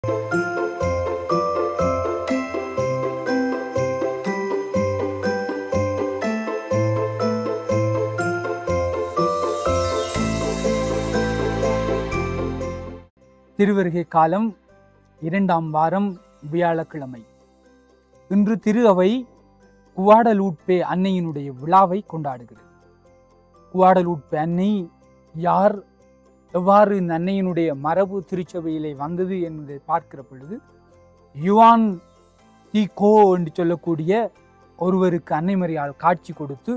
திருவருகை காலம் 2ஆம் வாரம் வியாழக்கிழமை. இன்று திரு அவை குவாடலூட்பே அன்னையினுடைய விழாவை கொண்டாடுகிறது. குவாடலூட்பே அன்னை யார், எவ்வாறு இந்த அன்னையினுடைய மரபு திருச்சபையிலே வந்தது என்று பார்க்கிற பொழுது, யுவான் தி கோ என்று சொல்லக்கூடிய ஒருவருக்கு அன்னை மரியாள் காட்சி கொடுத்து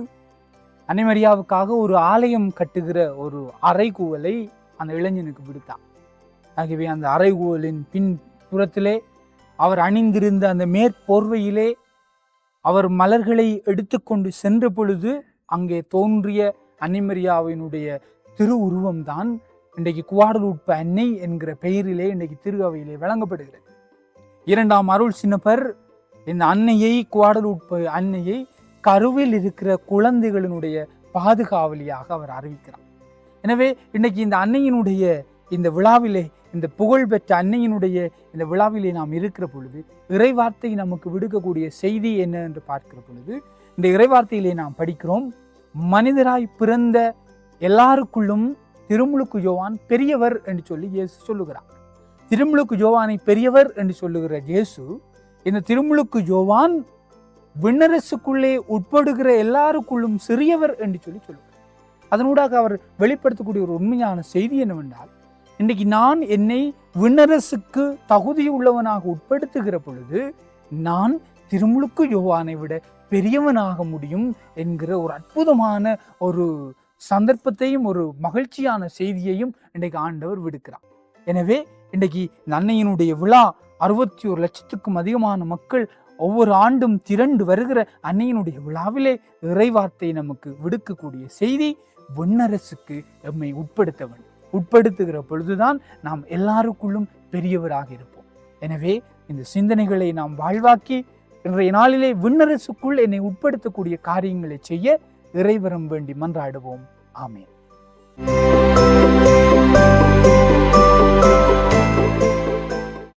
அன்னை மரியாவுக்காக ஒரு ஆலயம் கட்டுகிற ஒரு அறைகூவலை அந்த இளைஞனுக்கு விடுத்தார். ஆகவே அந்த அறைகூவலின் பின்புறத்திலே அவர் அணிந்திருந்த அந்த மேற்போர்வையிலே அவர் மலர்களை எடுத்துக்கொண்டு சென்ற பொழுது அங்கே தோன்றிய அன்னை மரியாவினுடைய திரு உருவம்தான் இன்றைக்கு குவாடலூட்பே அன்னை என்கிற பெயரிலே இன்றைக்கு திரு அவையிலே வழங்கப்படுகிறது. 2ஆம் அருள் சின்னப்பர் இந்த அன்னையை, குவாடலூட்பே அன்னையை கருவில் இருக்கிற குழந்தைகளினுடைய பாதுகாவலியாக அவர் அறிவிக்கிறார். எனவே இன்றைக்கு இந்த அன்னையினுடைய இந்த விழாவிலே, இந்த புகழ்பெற்ற அன்னையினுடைய இந்த விழாவிலே நாம் இருக்கிற பொழுது இறைவார்த்தை நமக்கு விடுக்கக்கூடிய செய்தி என்ன என்று பார்க்கிற பொழுது, இந்த இறைவார்த்தையிலே நாம் படிக்கிறோம், மனிதராய் பிறந்த எல்லாருக்குள்ளும் திருமுழுக்கு யோவான் பெரியவர் என்று சொல்லி இயேசு சொல்லுகிறார். திருமுழுக்கு யோவானை பெரியவர் என்று சொல்லுகிற இயேசு, இந்த திருமுழுக்கு யோவான் விண்ணரசுக்குள்ளே உட்படுகிற எல்லாருக்குள்ளும் சிறியவர் என்று சொல்லி சொல்லுகிறார். அதனூடாக அவர் வெளிப்படுத்தக்கூடிய ஒரு உண்மையான செய்தி என்னவென்றால், இன்றைக்கு நான் என்னை விண்ணரசுக்கு தகுதியுள்ளவனாக உட்படுத்துகிற பொழுது நான் திருமுழுக்கு யோவானை விட பெரியவனாக முடியும் என்கிற ஒரு அற்புதமான ஒரு சந்தர்ப்பத்தையும் ஒரு மகிழ்ச்சியான செய்தியையும் இன்றைக்கு ஆண்டவர் விடுக்கிறார். எனவே இன்றைக்கு இந்த அன்னையினுடைய விழா 61 லட்சத்துக்கும் அதிகமான மக்கள் ஒவ்வொரு ஆண்டும் திரண்டு வருகிற அன்னையினுடைய விழாவிலே இறைவார்த்தை நமக்கு விடுக்கக்கூடிய செய்தி, விண்ணரசுக்கு எம்மை உட்படுத்துகிற பொழுதுதான் நாம் எல்லாருக்குள்ளும் பெரியவராக இருப்போம். எனவே இந்த சிந்தனைகளை நாம் வாழ்வாக்கி இன்றைய நாளிலே விண்ணரசுக்குள் என்னை உட்படுத்தக்கூடிய காரியங்களை செய்ய இறைவரம் வேண்டி மன்றாடுவோம். ஆமென்.